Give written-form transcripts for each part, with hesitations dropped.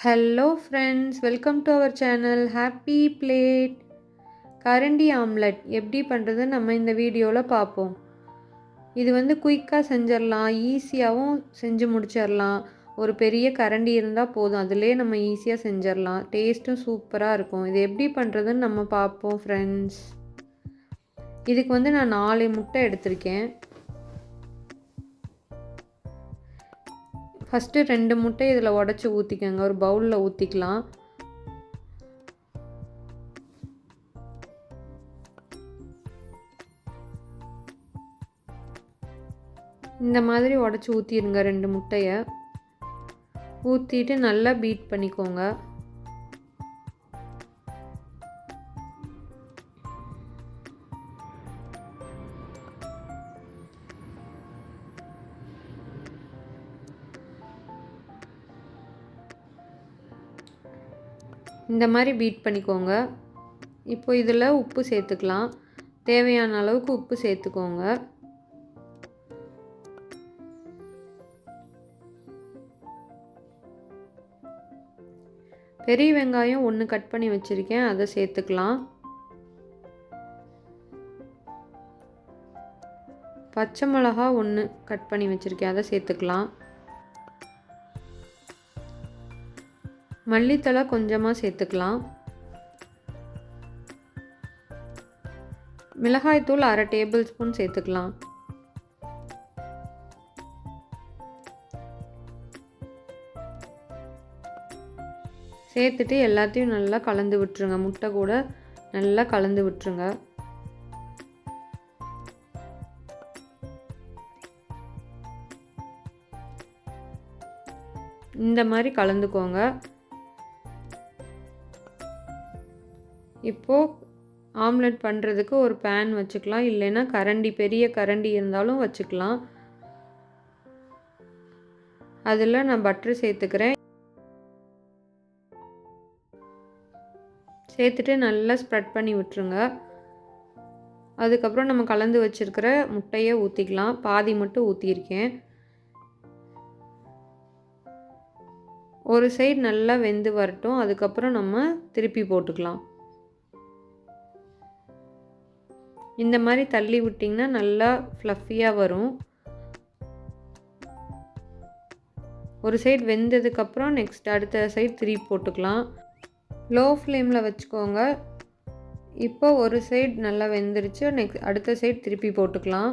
Hello friends, welcome to our channel Happy Plate. Karandi Omelette எப்படி பண்ணுறதுன்னு நம்ம இந்த வீடியோவில் பார்ப்போம். இது குயிக்காக செஞ்சிடலாம், ஈஸியாகவும் செஞ்சு முடிச்சிடலாம். ஒரு பெரிய கரண்டி இருந்தால் போதும், அதிலே நம்ம ஈஸியாக செஞ்சிடலாம். டேஸ்ட்டும் சூப்பராக இருக்கும். இது எப்படி பண்ணுறதுன்னு நம்ம பார்ப்போம் ஃப்ரெண்ட்ஸ். இதுக்கு நான் 4 முட்டை எடுத்திருக்கேன். ஃபஸ்ட்டு 2 முட்டை இதில் உடச்சி ஊற்றிக்கோங்க. ஒரு பவுலில் ஊற்றிக்கலாம். இந்த மாதிரி உடச்சி ஊற்றிடுங்க 2 முட்டையை. ஊற்றிட்டு நல்லா பீட் பண்ணிக்கோங்க. இந்த மாதிரி பீட் பண்ணிக்கோங்க. இப்போ இதில் உப்பு சேர்த்துக்கலாம். தேவையான அளவுக்கு உப்பு சேர்த்துக்கோங்க. பெரிய வெங்காயம் 1 கட் பண்ணி வச்சுருக்கேன், அதை சேர்த்துக்கலாம். பச்சை மிளகா 1 கட் பண்ணி வச்சுருக்கேன், அதை சேர்த்துக்கலாம். மல்லித்தழை கொஞ்சமாக சேர்த்துக்கலாம். மிளகாய்த்தூள் 1/2 டேபிள் ஸ்பூன் சேர்த்துக்கலாம். சேர்த்துட்டு எல்லாத்தையும் நல்லா கலந்து விட்டுருங்க. முட்டை கூட நல்லா கலந்து விட்டுருங்க. இந்த மாதிரி கலந்துக்கோங்க. இப்போது ஆம்லெட் பண்ணுறதுக்கு ஒரு பேன் வச்சுக்கலாம், இல்லைன்னா கரண்டி, பெரிய கரண்டி இருந்தாலும் வச்சுக்கலாம். அதில் நான் பட்டர் சேர்த்துக்கிறேன். சேர்த்துட்டு நல்லா ஸ்ப்ரெட் பண்ணி விட்டுருங்க. அதுக்கப்புறம் நம்ம கலந்து வச்சுருக்கிற முட்டையை ஊற்றிக்கலாம். பாதி மட்டும் ஊற்றியிருக்கேன். ஒரு சைடு நல்லா வெந்து வரட்டும், அதுக்கப்புறம் நம்ம திருப்பி போட்டுக்கலாம். இந்த மாதிரி தள்ளி விட்டிங்கன்னா நல்லா ஃப்ளஃபியாக வரும். ஒரு சைடு வெந்ததுக்கப்புறம் நெக்ஸ்ட் அடுத்த சைடு திருப்பி போட்டுக்கலாம். லோ ஃப்ளேமில் வச்சுக்கோங்க. இப்போ ஒரு சைடு நல்லா வெந்துருச்சு, நெக்ஸ்ட் அடுத்த சைடு திருப்பி போட்டுக்கலாம்.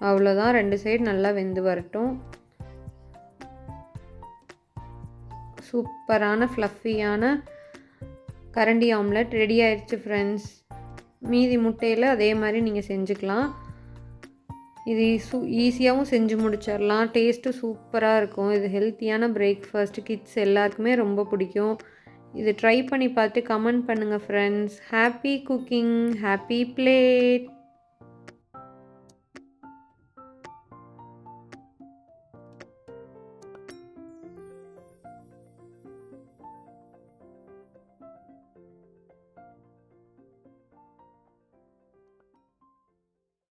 அவ்வளோதான், 2 சைடு நல்லா வெந்து வரட்டும். சூப்பரான ஃப்ளஃபியான கரண்டி ஆம்லெட் ரெடி ஆயிடுச்சு ஃப்ரெண்ட்ஸ். மீதி முட்டையில் அதே மாதிரி நீங்கள் செஞ்சுக்கலாம். இது ஈஸியாகவும் செஞ்சு முடிச்சிடலாம். டேஸ்ட்டும் சூப்பராக இருக்கும். இது ஹெல்த்தியான பிரேக்ஃபாஸ்ட், கிட்ஸ் எல்லாருக்குமே ரொம்ப பிடிக்கும். இது ட்ரை பண்ணி பார்த்து கமெண்ட் பண்ணுங்கள் friends. Happy cooking, happy plate.